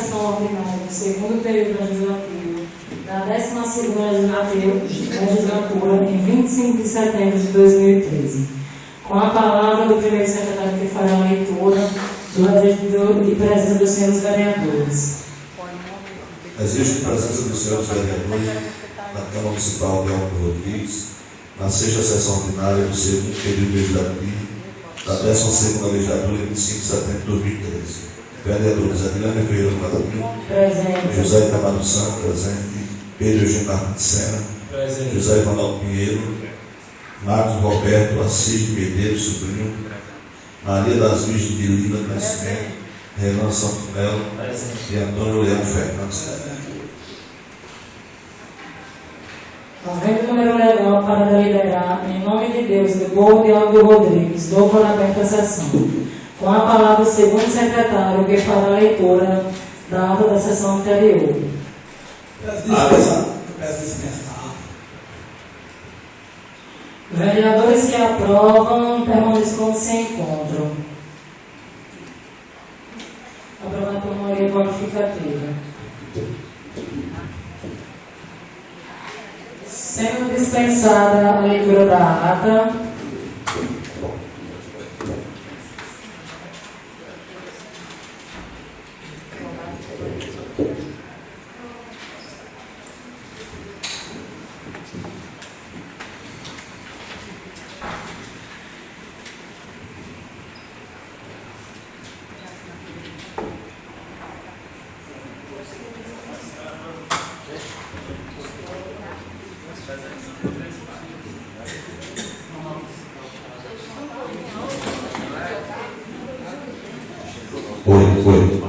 Sessão ordinária do segundo período legislativo da 12ª legislatura em 25 de setembro de 2013. Com a palavra do primeiro secretário que fará a leitura do registro de presença dos senhores vereadores. Registro de presença dos senhores vereadores na Câmara Municipal de Alto Rodrigues, na sexta sessão ordinária do segundo período legislativo da 12ª legislatura em 25 de setembro de 2013. Vereadores Adilane Ferreira Martins, Presente. José Itamar Santos, presente. Pedro Eugênio Martins de Sena, presente. José Ivanaldo Pinheiro, Marcos Roberto Assis Medeiros Sobrinho, Maria das Virgens de Lila Nascimento, Renan Santos Melo e Antônio Leão Fernandes. Havendo número legal para deliberar, em nome de Deus, do povo de Aldo Rodrigues, dou por aberta a sessão. Com a palavra do segundo secretário, que fará a leitura da ata da sessão anterior. Vereadores que aprovam, permaneçam como se encontram. Aprovado por maioria qualificativa. Sendo dispensada a leitura da ata, Foi.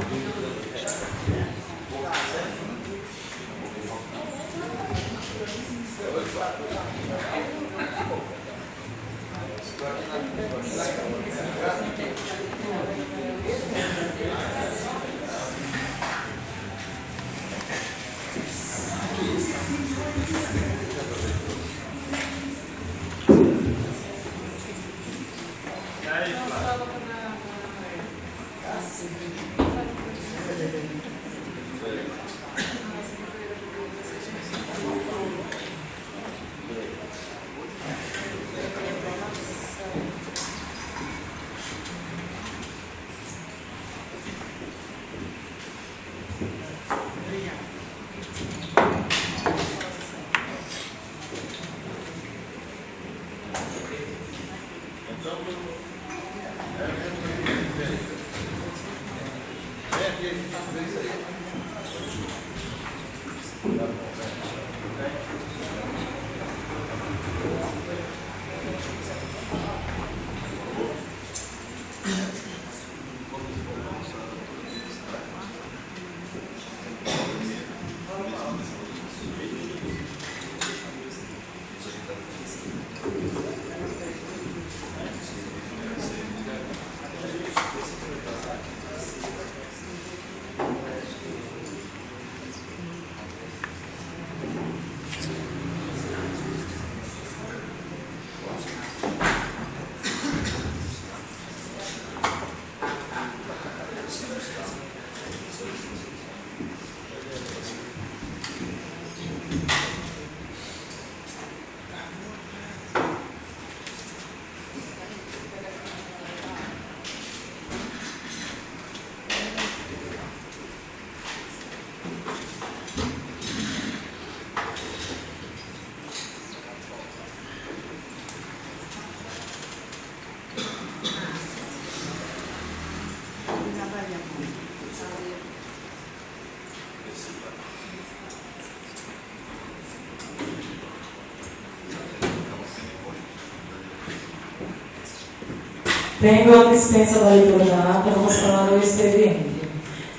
tendo a dispensa da leitura da ata, vamos falar do expediente.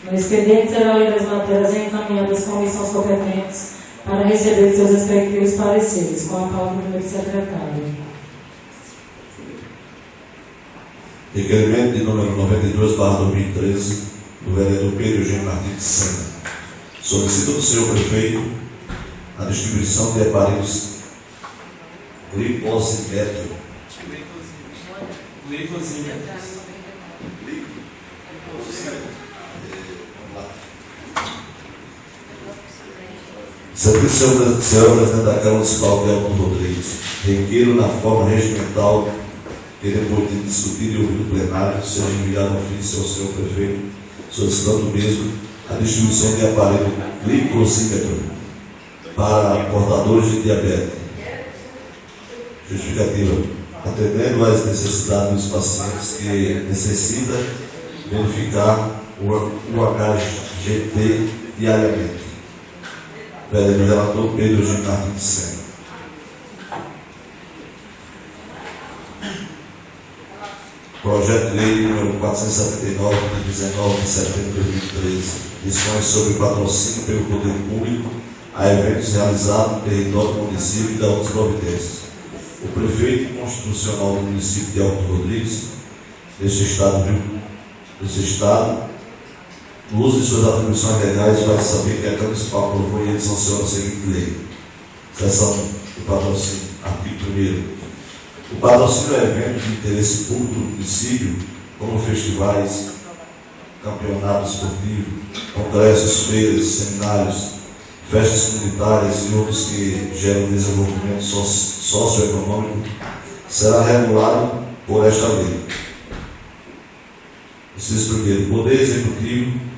No expediente serão lidas as matérias encaminhadas às comissões competentes para receber seus respectivos pareceres, com a palavra do primeiro secretário. Requerimento de número 92/2013 do vereador Pedro Eugênio Martins de Sena. Solicita do senhor prefeito a distribuição de aparelhos glicosímetro Sempre senhor presidente da Câmara Municipal de Alto Rodrigues, requeiro na forma regimental que depois de discutir e ouvir no plenário, seja enviado ofício ao senhor prefeito, solicitando mesmo a distribuição de aparelho glicosímetro para portadores de diabetes. Justificativa: atendendo às necessidades dos pacientes que necessitam verificar o HGT diariamente. Vereador relator Pedro Gilmar de Sena. Projeto de lei número 479, de 19 de setembro de 2013, dispõe sobre patrocínio pelo poder público a eventos realizados no território do município e da outras providências. O prefeito constitucional do município de Alto Rodrigues, deste Estado, no uso de suas atribuições legais, faz saber que a Câmara Municipal aprovou e ele sanciona a seguinte lei. Seção do patrocínio. Artigo 1º. O patrocínio é evento de interesse público do município, como festivais, campeonatos esportivos, congressos, feiras, seminários, festas comunitárias e outros que geram desenvolvimento socioeconômico, será regulado por esta lei. Inciso 1º. O Poder Executivo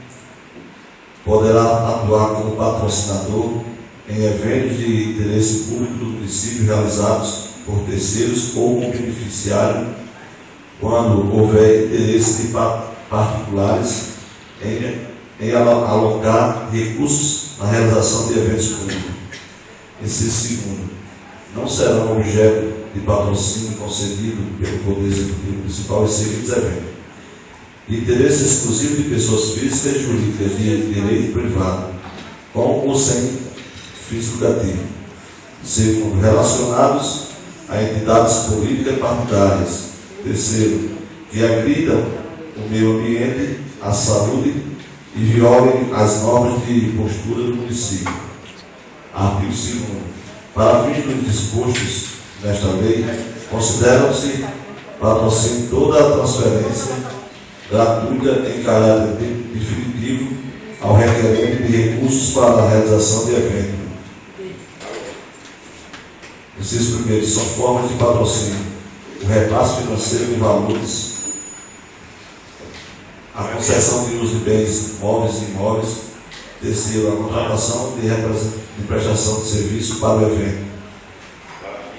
poderá atuar como patrocinador em eventos de interesse público do município realizados por terceiros ou com beneficiário, quando houver interesse de particulares em alocar recursos na realização de eventos públicos. Inciso 2º. Não serão objeto de patrocínio concedido pelo Poder Executivo Municipal os seguintes eventos: de interesse exclusivo de pessoas físicas e jurídicas de direito privado, com ou sem fins lucrativos. Segundo, relacionados a entidades políticas e partidárias. Terceiro, que agridam o meio ambiente, a saúde e violem as normas de postura do município. Artigo 2º. Para fins dos dispostos nesta lei, consideram-se patrocínio toda a transferência gratuita em caráter definitivo ao requerimento de recursos para a realização de evento. Inciso 1º. São formas de patrocínio: o repasse financeiro de valores, a concessão de uso de bens móveis e imóveis. Terceiro, a contratação de prestação de serviço para o evento.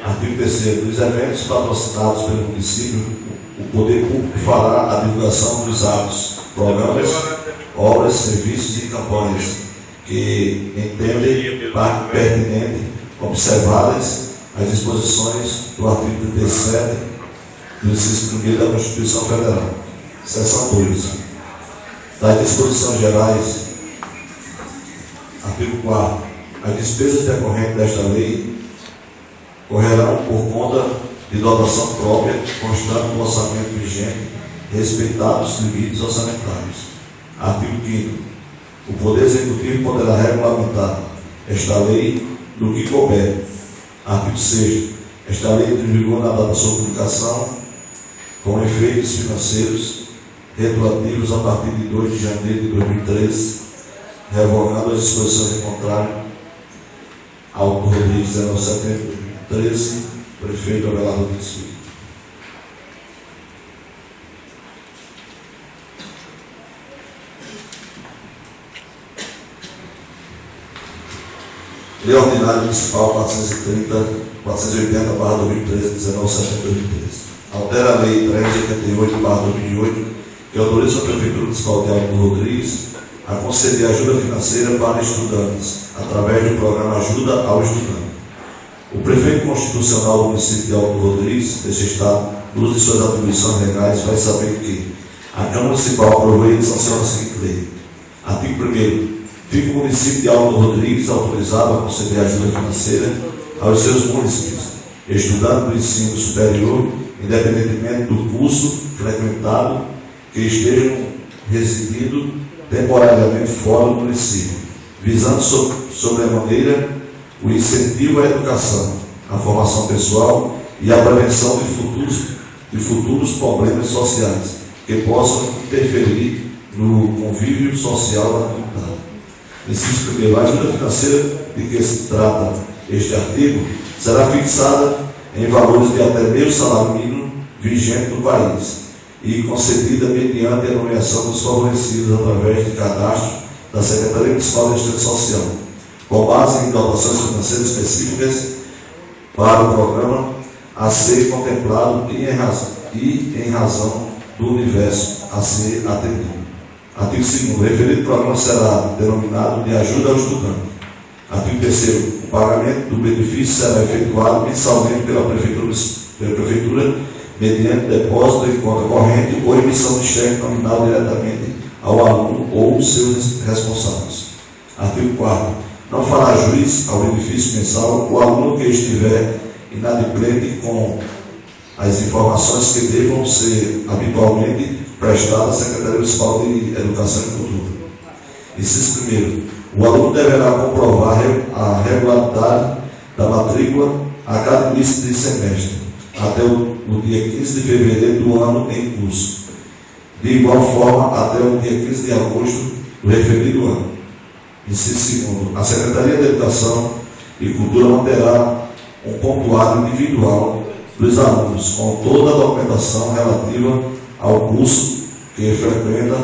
Artigo 3º. Dos eventos patrocinados pelo município, o poder público fará a divulgação dos atos, programas, obras, serviços e campanhas que entendem pertinente, observadas as disposições do artigo 37 do inciso 1º da Constituição Federal. Seção 2. Das disposições gerais. Artigo 4º. As despesas decorrentes desta lei correrão por conta de dotação própria, constando no orçamento vigente, respeitados os limites orçamentários. Artigo 5º. O Poder Executivo poderá regulamentar esta lei no que couber. Artigo 6º. Esta lei entra em vigor na data da sua publicação, com efeitos financeiros retroativos a partir de 2 de janeiro de 2013, revogando as disposições em contrário ao Rodrigues 19 de setembro de 2013, prefeito Abelardo Rodrigues Filho. Lei Ordinária Municipal 480/2013, 19 de setembro de 2013. Altera a Lei 388/2008, que autoriza a Prefeitura Municipal de Alto Rodrigues a conceder ajuda financeira para estudantes, através do programa Ajuda ao Estudante. O prefeito constitucional do município de Alto Rodrigues, deste Estado, no uso de suas atribuições legais, faz saber que a Câmara Municipal aprovou e sanciona a seguinte lei. Artigo 1º. Fica o município de Alto Rodrigues autorizado a conceder ajuda financeira aos seus municípios, estudantes do ensino superior, independentemente do curso frequentado, que estejam residindo temporariamente fora do município, visando sobremaneira o incentivo à educação, à formação pessoal e à prevenção de futuros problemas sociais que possam interferir no convívio social da comunidade. Inciso 1. A ajuda financeira de que se trata este artigo será fixada em valores de até meio salário mínimo vigente no país e concedida mediante a nomeação dos favorecidos através de cadastro da Secretaria Municipal de Assistência Social, com base em dotações financeiras específicas para o programa a ser contemplado e em razão do universo a ser atendido. Artigo 2º. O referido programa será denominado de ajuda ao estudante. Artigo 3º. O pagamento do benefício será efetuado mensalmente pela Prefeitura mediante depósito em conta corrente ou emissão de cheque nominal diretamente ao aluno ou seus responsáveis. Artigo 4º. Não fará juiz ao benefício mensal o aluno que estiver inadimplente com as informações que devam ser habitualmente prestadas à Secretaria Municipal de Educação e Cultura. Inciso 1º. O aluno deverá comprovar a regularidade da matrícula a cada início de semestre, até o dia 15 de fevereiro do ano em curso. De igual forma, até o dia 15 de agosto do referido ano. Inciso 2º. A Secretaria de Educação e Cultura manterá um pontuário individual dos alunos, com toda a documentação relativa ao curso que frequenta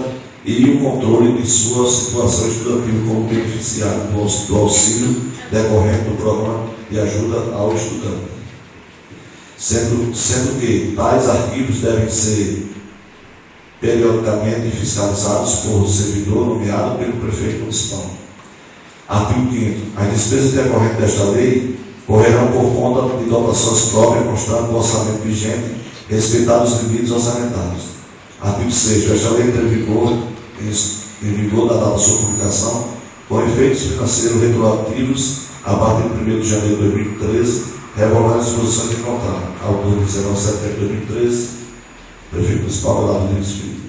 e o controle de sua situação estudantil como beneficiário do auxílio decorrente do programa de ajuda ao estudante. Sendo que tais arquivos devem ser periodicamente fiscalizados por servidor nomeado pelo prefeito municipal. Artigo 5º. As despesas decorrentes desta lei correrão por conta de dotações próprias constantes do orçamento vigente, respeitados os limites orçamentários. Artigo 6º. Esta lei entra em vigor da data da sua publicação, com efeitos financeiros retroativos a partir de 1º de janeiro de 2013, revogando as disposições em contrato. Autor de 19 de setembro de 2013, Prefeito Municipal Abelardo Rodrigues Filho.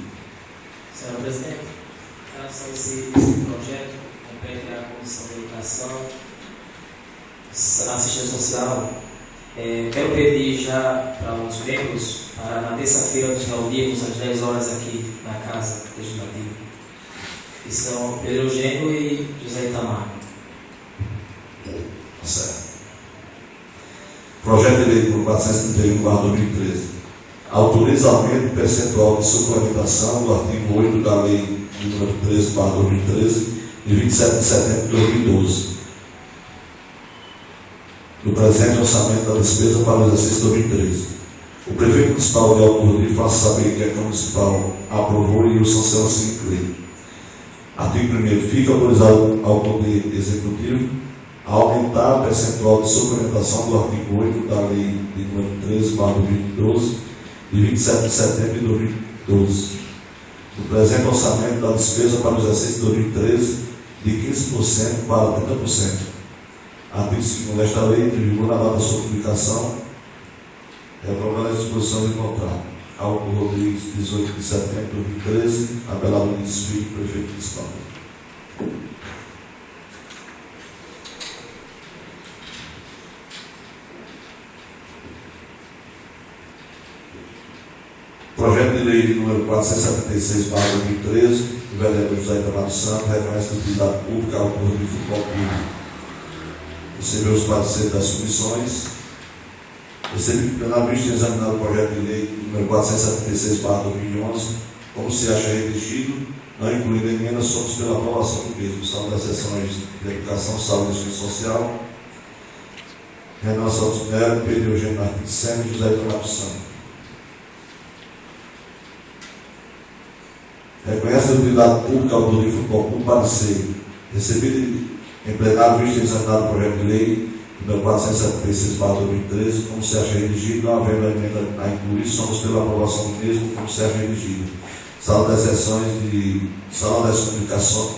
Senhor Presidente, em relação a esse projeto, compete à Comissão de Educação, Assistência Social, quero pedir já para os membros, para na terça-feira nos reunirmos às 10 horas aqui na Casa Legislativa, que são Pedro Eugênio e José Itamar. Certo. Projeto de lei número 431/2013 autoriza aumento percentual de suplementação do artigo 8 da lei número 13/2013, de 27 de setembro de 2012, do presente orçamento da despesa para o exercício 2013. O prefeito municipal de autoria faça saber que a Câmara Municipal aprovou e o sanciona a seguinte lei. Artigo 1º. Fica autorizado ao Poder Executivo a aumentar o percentual de suplementação do artigo 8 da lei número 13/2012, de 27 de setembro de 2012, do presente orçamento da despesa para o exercício 2013, de 15% para 30%. Artigo 2º. Esta lei entra em vigor na data da sua publicação, revogando as disposições do contrato. Autor Rodrigues, 18 de setembro de 2013, Abelardo Rodrigues Filho, Prefeito Municipal. Projeto de lei número 476/2013, do vereador José Itamar dos Santos, reconhece a utilidade pública ao Clube de Futebol Público. Recebeu os pareceres das comissões. Recebi pela vista e examinado o projeto de lei número 476/2011, como se acha redigido, não incluindo emendas, somos pela aprovação do mesmo. São das sessões de Educação, Saúde e Assistência Social, Renan Santos Melo, Pedro Eugênio Martins Sena e José Itamar dos Santos. Reconhece a utilidade pública ao Clube de Futebol Público parecer recebido em plenário vista e examinado o projeto de lei número 476/2013, como se acha redigido, não havendo emenda a incluir, somos pela aprovação do mesmo, como se acha redigido. Sala das sessões Sala das comunicações,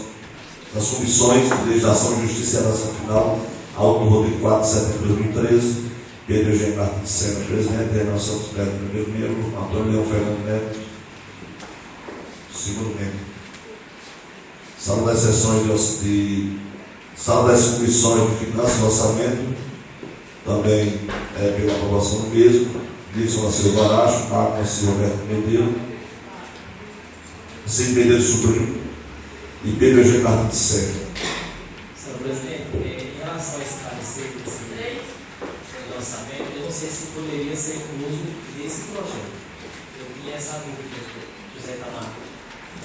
das comissões de Legislação, Justiça e Redação Final, autor de 4 de setembro de 2013, Pedro Eugênio Martins Sena, presidente, Renan Santos Neto, primeiro membro, Antônio Leão Fernando Neto, segundo membro. Sala das sessões Sala das comissões de Finanças e Orçamento, também pela aprovação do mesmo, Nilson da Silva Aracho, Marco da Silva Roberto Medeiros, Cid Medeiros Sobrinho e Pedro Eugênio Martins Sena. Presidente, em relação a esse parecer desse lançamento, eu não sei se poderia ser incluso nesse projeto. Eu tinha essa dúvida, José Tamarco,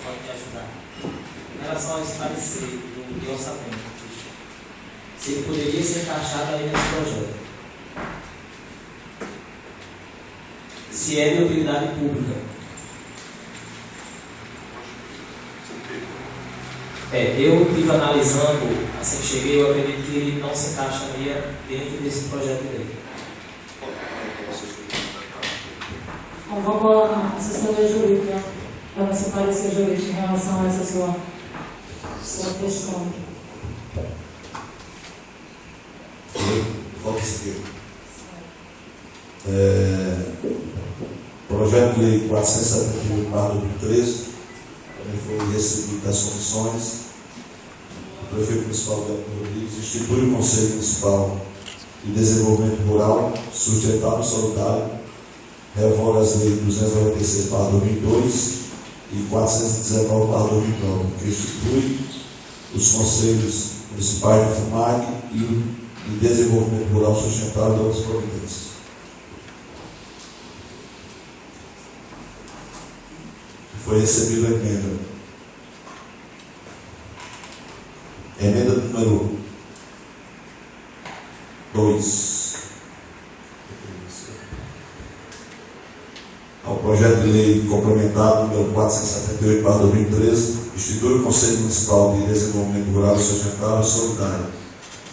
pode me ajudar. Em relação a esse parecer do orçamento, se ele poderia ser encaixado aí nesse projeto. Se é de utilidade pública. Eu estive analisando, assim que cheguei, eu acredito que ele não se encaixaria dentro desse projeto de lei. Vamos à assessoria jurídica, para você parecer jurídico em relação a essa sua questão. Qual que seria? Projeto de lei 478/2013 também foi recebido das comissões. O prefeito municipal Delton Rodrigues institui o Conselho Municipal de Desenvolvimento Rural Sustentável e Solidário, revoga as leis 296/2002 e 419/2009, que institui os Conselhos Municipais de FUMAG e de Desenvolvimento Rural Sustentável e outras providências. Foi recebida a emenda. Emenda número 2 ao projeto de lei complementar número 478/2013, institui o Conselho Municipal de Desenvolvimento Rural Sustentável e Solidário,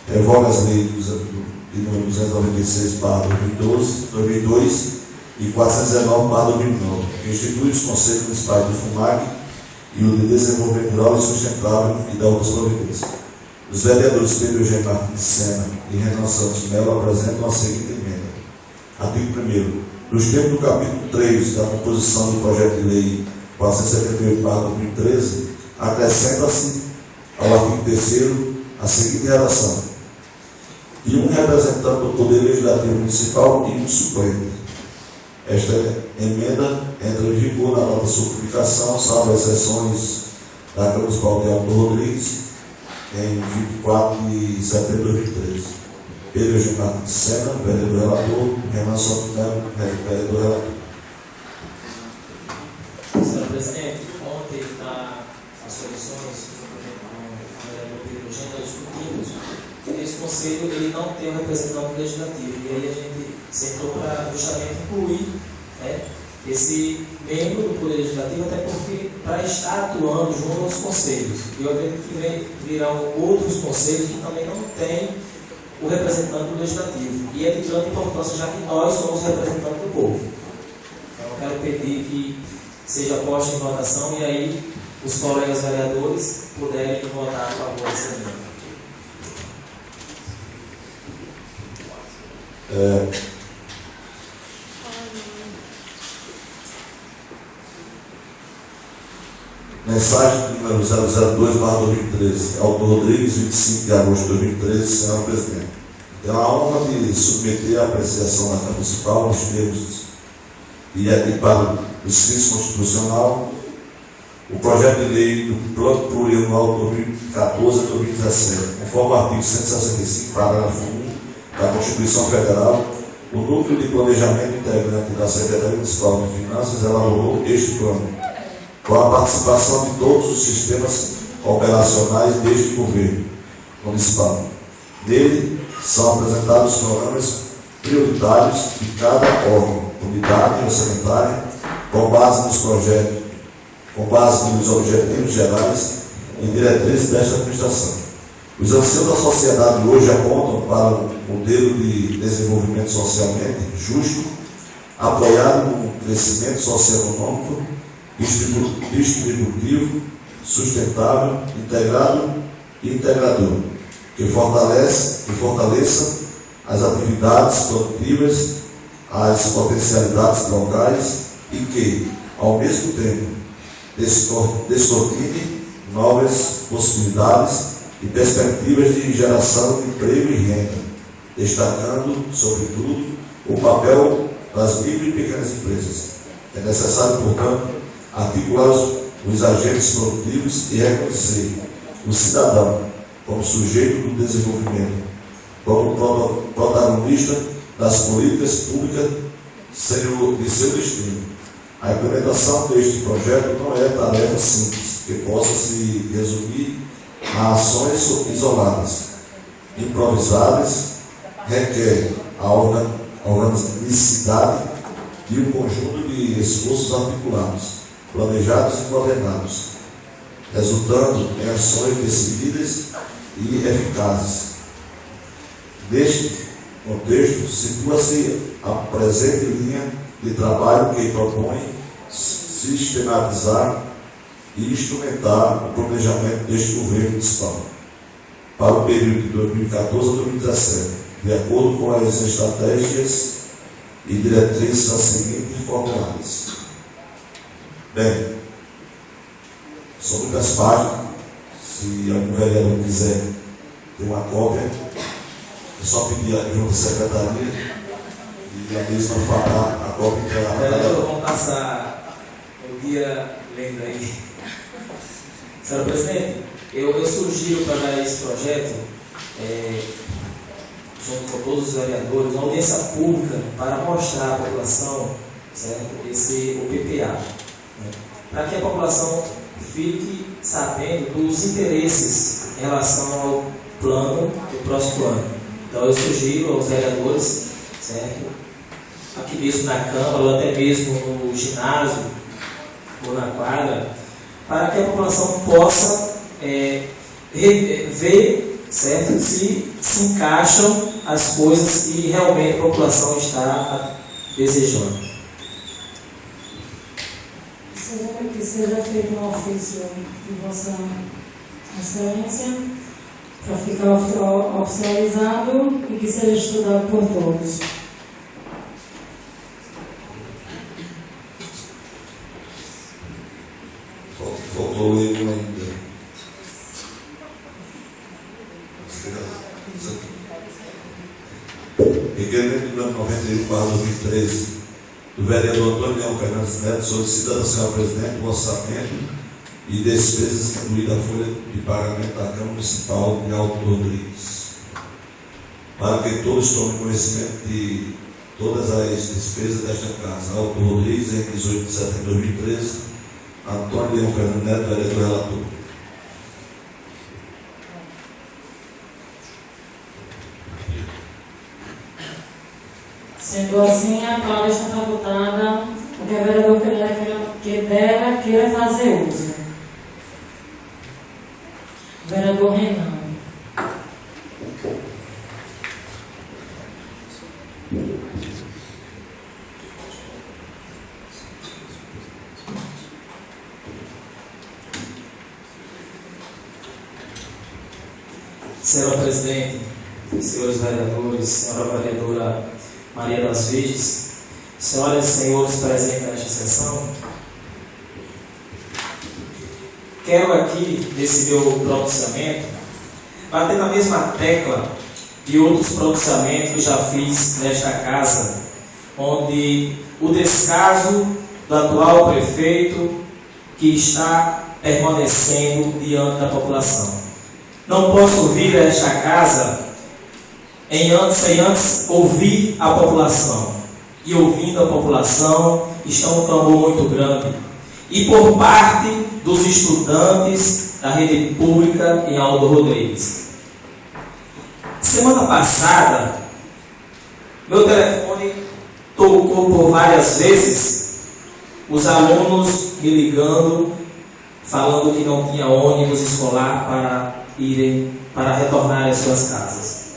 revoga as leis de número 296/2002 e 419/2009, que institui os Conselhos Municipais do FUMAG e o de Desenvolvimento Rural e Sustentável e da outras providências. Os vereadores Pedro Eugênio Martins de Sena e Renan Santos Melo apresentam a seguinte emenda. Artigo 1º. Nos termos do capítulo 3 da composição do projeto de lei 478/2013, acrescenta-se ao artigo 3º a seguinte redação: de um representante do Poder Legislativo Municipal e um suplente. Esta emenda entra em vigor na nova sua publicação, salvo exceções da Câmara Municipal de Delton Rodrigues, em 24 de setembro de 2013. Pedro Eugênio Martins de Sena, vereador relator, Renan Santos Melo, vereador relator. Senhor Presidente, ontem nas comissões, com o vereador Pedro Eugênio, nós discutimos que esse conselho ele não tem um representante legislativo, e aí a gente sentou para justamente incluir esse membro do Poder Legislativo, até porque para estar atuando junto aos conselhos. E eu acredito que virão outros conselhos que também não têm o representante do Legislativo. E é de grande importância, já que nós somos representantes do povo. Então, eu quero pedir que seja posta em votação e aí os colegas vereadores puderem votar a favor dessa emenda. Mensagem número 002/2013, Autor Rodrigues, 25 de agosto de 2013, senhor presidente. Tenho a honra de submeter à apreciação da Câmara Municipal, nos termos e para o Justiça Constitucional, o projeto de lei do Plano Plurianual 2014 a 2017, conforme o artigo 165, parágrafo 1 da Constituição Federal. O Núcleo de Planejamento integrante da Secretaria Municipal de Finanças elaborou este plano, com a participação de todos os sistemas operacionais deste governo municipal. Nele são apresentados os programas prioritários de cada órgão, unidade orçamentária, com base nos projetos, com base nos objetivos gerais e diretrizes desta administração. Os anseios da sociedade hoje apontam para um modelo de desenvolvimento socialmente justo, apoiado no crescimento socioeconômico, distributivo, sustentável, integrado e integrador, que fortaleça as atividades produtivas, as potencialidades locais e que, ao mesmo tempo, descortine novas possibilidades e perspectivas de geração de emprego e renda, destacando, sobretudo, o papel das micro e pequenas empresas. É necessário, portanto, articular os agentes produtivos e reconhecer o cidadão como sujeito do desenvolvimento, como protagonista das políticas públicas de seu destino. A implementação deste projeto não é tarefa simples, que possa se resumir a ações isoladas, improvisadas, requer a organicidade e um conjunto de esforços articulados, planejados e coordenados, resultando em ações decididas e eficazes. Neste contexto, situa-se a presente linha de trabalho que propõe sistematizar e instrumentar o planejamento deste governo municipal para o período de 2014 a 2017, de acordo com as estratégias e diretrizes a seguir formuladas. Bem, são muitas páginas. Se algum vereador quiser ter uma cópia, é só pedir a ajuda da secretaria e a mesma fará a cópia para Vereador, vamos passar o dia lendo aí. Senhor presidente, eu sugiro para esse projeto, junto com todos os vereadores, uma audiência pública para mostrar à população, certo, o PPA, né, para que a população fique sabendo dos interesses em relação ao plano do próximo ano. Então eu sugiro aos vereadores, certo, aqui mesmo na Câmara ou até mesmo no ginásio ou na quadra, para que a população possa ver, certo, se encaixam as coisas que realmente a população está desejando. Que seja feito um ofício de Vossa Excelência para ficar oficializado e que seja estudado por todos. Faltou ler ainda. Requerimento número 91/2013 do vereador Antônio Leão Fernandes Neto solicita ao senhor presidente o orçamento e despesas incluída a folha de pagamento da Câmara Municipal de Alto Rodrigues, para que todos tomem conhecimento de todas as despesas desta casa. Alto Rodrigues, em 18 de setembro de 2013, Antônio Leão Fernandes Neto, vereador relator. Sendo assim, a palavra está facultada o que o vereador queira fazer uso. Vereador Renan. Senhor presidente, senhores vereadores, senhora vereadora Maria das Virgens, senhoras e senhores presentes nesta sessão, quero aqui, nesse meu pronunciamento, bater na mesma tecla de outros pronunciamentos que já fiz nesta casa, onde o descaso do atual prefeito que está permanecendo diante da população. Não posso vir a esta casa sem antes ouvir a população. E ouvindo a população, está um clamor muito grande. E por parte dos estudantes da rede pública em Alto Rodrigues. Semana passada, meu telefone tocou por várias vezes, os alunos me ligando, falando que não tinha ônibus escolar para retornar às suas casas.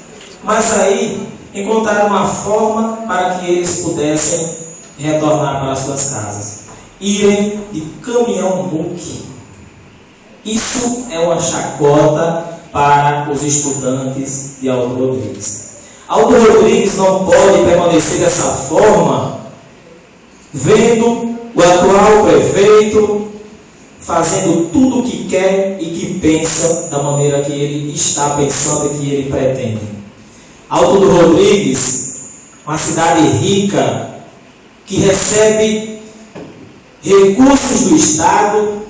Mas aí encontraram uma forma para que eles pudessem retornar para as suas casas. Irem de caminhão-muque. Isso é uma chacota para os estudantes de Alto Rodrigues. Alto Rodrigues não pode permanecer dessa forma, vendo o atual prefeito fazendo tudo o que quer e que pensa da maneira que ele está pensando e que ele pretende. Alto Rodrigues, uma cidade rica, que recebe recursos do Estado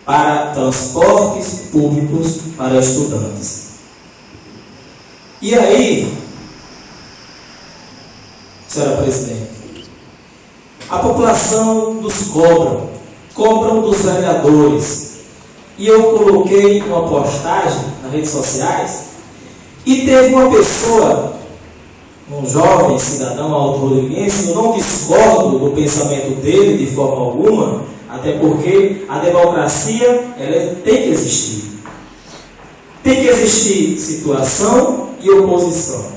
para transportes públicos para estudantes. E aí, senhora presidente, a população nos cobram dos vereadores. E eu coloquei uma postagem nas redes sociais e teve uma pessoa, um jovem cidadão alto-rodriguense, eu não discordo do pensamento dele de forma alguma, até porque a democracia ela tem que existir. Tem que existir situação e oposição.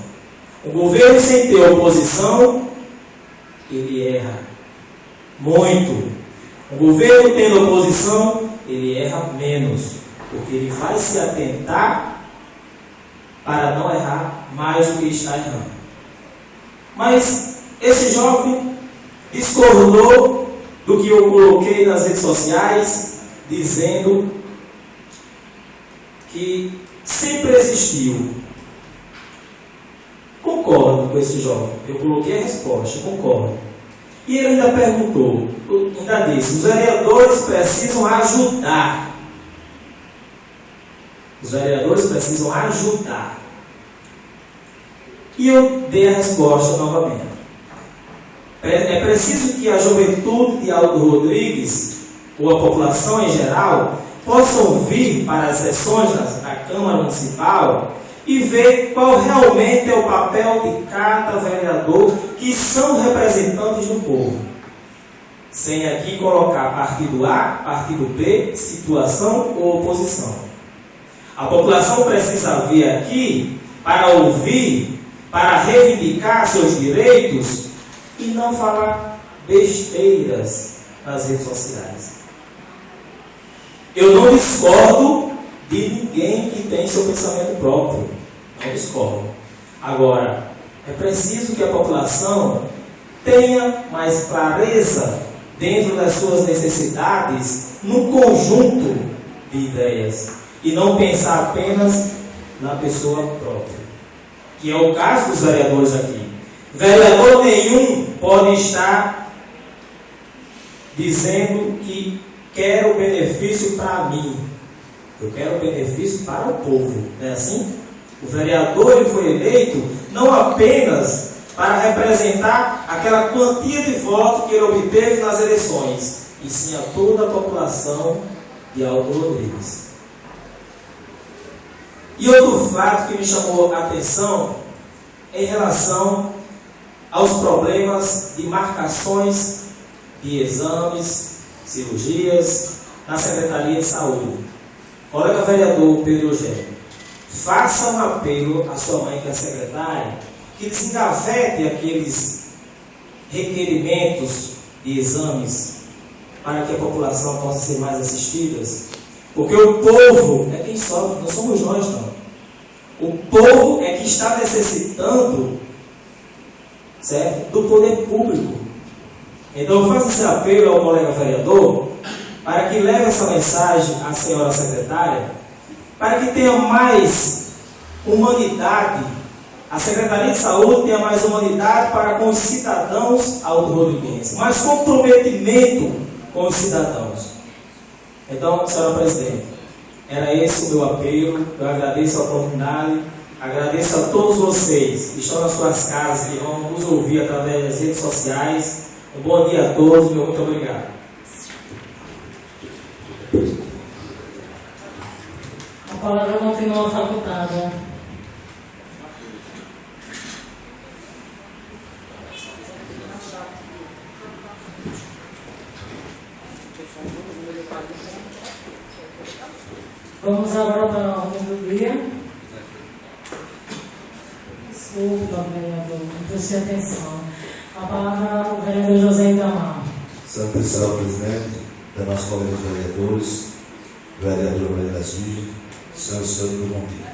O governo sem ter oposição, ele erra muito. O governo tendo oposição, ele erra menos, porque ele vai se atentar para não errar mais do que está errando. Mas esse jovem discordou do que eu coloquei nas redes sociais, dizendo que sempre existiu. Concordo com esse jovem. Eu coloquei a resposta, concordo. E ele ainda perguntou, ainda disse, os vereadores precisam ajudar. Os vereadores precisam ajudar. E eu dei a resposta novamente. É preciso que a juventude de Alto Rodrigues, ou a população em geral, possam vir para as sessões da Câmara Municipal e ver qual realmente é o papel de cada vereador, que são representantes do povo. Sem aqui colocar partido A, partido B, situação ou oposição. A população precisa vir aqui para ouvir, para reivindicar seus direitos e não falar besteiras nas redes sociais. Eu não discordo de ninguém que tem seu pensamento próprio. Não discordo. Agora, é preciso que a população tenha mais clareza dentro das suas necessidades num conjunto de ideias e não pensar apenas na pessoa própria, que é o caso dos vereadores aqui. Vereador nenhum pode estar dizendo que quer o benefício para mim. Eu quero o benefício para o povo. Não é assim? O vereador ele foi eleito não apenas para representar aquela quantia de votos que ele obteve nas eleições, e sim a toda a população de Alto Rodrigues. E outro fato que me chamou a atenção em relação aos problemas de marcações de exames, cirurgias na Secretaria de Saúde. Colega vereador Pedro Eugênio, faça um apelo à sua mãe, que é secretária, que desengavete aqueles requerimentos de exames para que a população possa ser mais assistida, porque o povo é quem sofre, não somos nós não. O povo é que está necessitando, certo, do poder público. Então eu faço esse apelo ao colega vereador para que leve essa mensagem à senhora secretária, para que tenha mais humanidade, a Secretaria de Saúde tenha mais humanidade para com os cidadãos alto-rodriguenses, mais comprometimento com os cidadãos. Então, senhora presidente, era esse o meu apelo. Eu agradeço a oportunidade, agradeço a todos vocês que estão nas suas casas, que vão nos ouvir através das redes sociais. Um bom dia a todos, meu muito obrigado. A palavra continua facultada. Vamos agora para a ordem do dia. Desculpa, vereador, não prestei atenção. A palavra ao vereador José Itamar. Senhora presidente, demais colegas vereadores, vereador Maria das Virgens, senhoras e senhores do bom dia.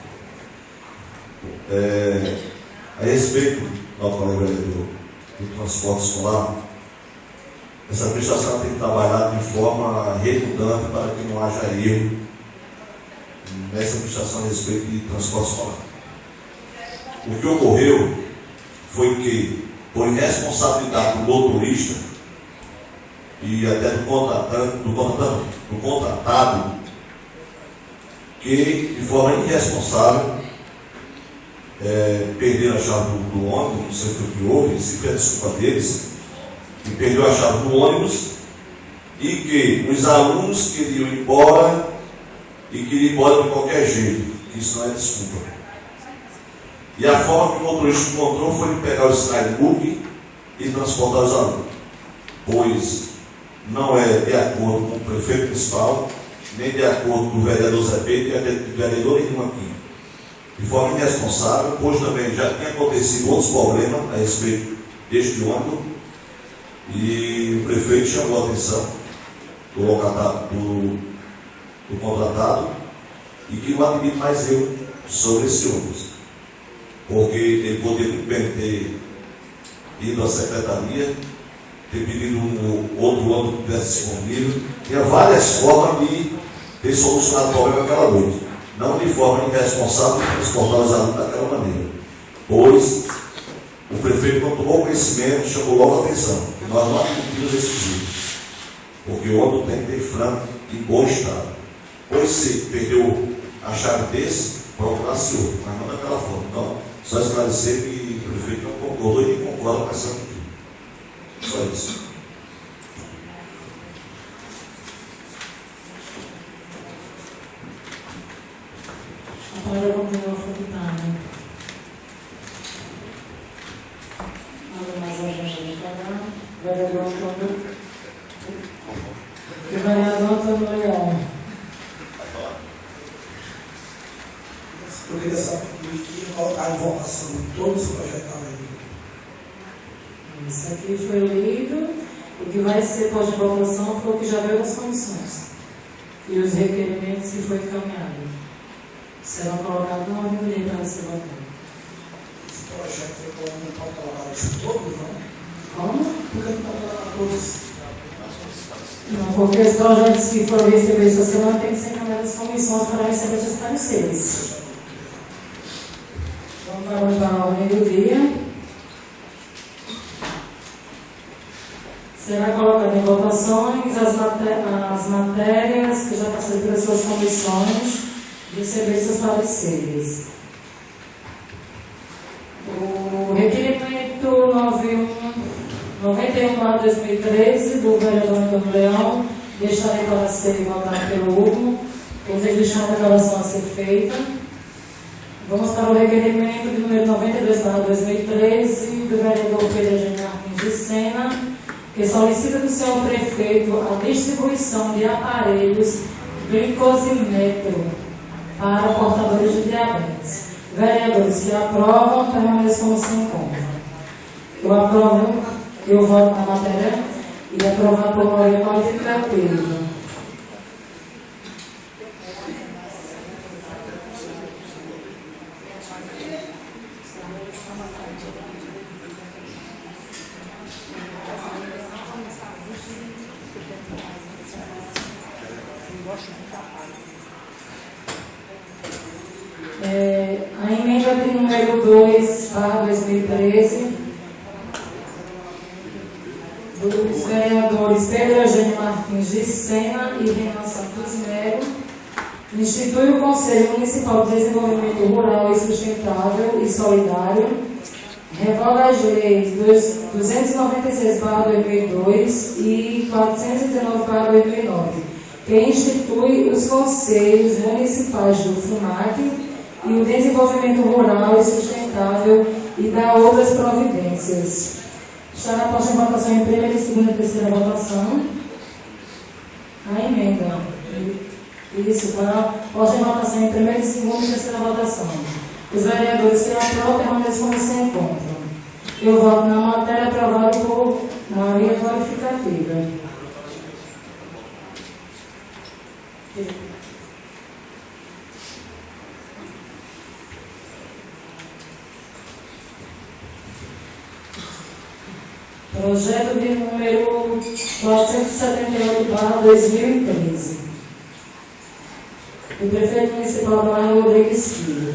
A respeito ao colega vereador do transporte escolar, essa administração tem que trabalhar de forma redundante para que não haja erro nessa administração a respeito de transporte escolar. O que ocorreu foi que, por irresponsabilidade do motorista e até do contratado, que de forma irresponsável perderam a chave do ônibus, não sei o que houve, se fez desculpa deles, que perdeu a chave do ônibus e que os alunos queriam ir embora e queriam ir embora de qualquer jeito, que isso não é desculpa. E a forma que o motorista encontrou foi pegar o Skybook e transportar os alunos, pois não é de acordo com o prefeito municipal, nem de acordo com o vereador Zé Pedro, nem de vereador nenhum aqui. De forma irresponsável, pois também já tinha acontecido outros problemas a respeito deste ônibus, e o prefeito chamou a atenção do contratado e que não admite mais eu sobre esse ônibus, porque ele poderia bem ter ido à secretaria, ter pedido outro ônibus que tivesse disponível. Tinha várias formas de ter solucionado o problema naquela noite, não de forma irresponsável de transportar os alunos daquela maneira, pois o prefeito não tomou conhecimento, chamou logo a atenção, que nós não admitimos esse tipo, porque o ônibus tem que ter franco em bom estado. Pois se perdeu a chave desse, procurasse outro, mas não daquela forma. Então, só esclarecer que o prefeito não concordou e nem concorda com essa atitude. Só isso. A palavra continua facultada. Nada mais urgente de falar. Vereador Antônio. O vereador Antônio Leão. Eu queria saber que colocar a invocação de todos os projetos da lei. Isso aqui foi lido. O que vai ser pós de votação foi o que já veio das comissões. E os requerimentos que foi encaminhado. Serão colocados na ordem do dia para ser votado. Esse projeto foi não pode colocar isso todos, não? Como? Por que não pode colocar todos? Não, porque os projetos que foram recebidos essa semana têm que ser encaminhados às comissões para receber seus pareceres. Vamos para a ordem do dia. Será colocado em votações as matérias que já passaram pelas suas comissões de receber seus pareceres. O requerimento 91/2013 do vereador Antônio Leão deixarei para ser votado pelo Hugo, pois existe uma declaração a ser feita. Vamos para o requerimento de número 92/2013 do vereador Pedro Eugênio Martins de Sena, que solicita do senhor prefeito a distribuição de aparelhos glicosímetro para portadores de diabetes. Vereadores que aprovam, permaneçam como se encontram. Eu aprovo, eu voto na matéria e aprovar por maioria qualificativa. A emenda de número 2/2013 dos vereadores Pedro Eugênio Martins de Sena e Renan Santos Melo institui o Conselho Municipal de Desenvolvimento Rural e Sustentável e Solidário, revoga as leis 296/2002 e 419/2009, que institui os Conselhos Municipais do FUNAC e o Desenvolvimento Rural e Sustentável e dá outras providências. Estará posta em votação em primeira, segunda e terceira votação. A emenda. Isso, para posta em votação em primeira, segunda e terceira votação. Os vereadores que aprovam permanecem como se encontram. Eu voto na matéria aprovada por maioria qualificativa. Projeto de número 478/2013. O prefeito municipal Rodrigues Filho.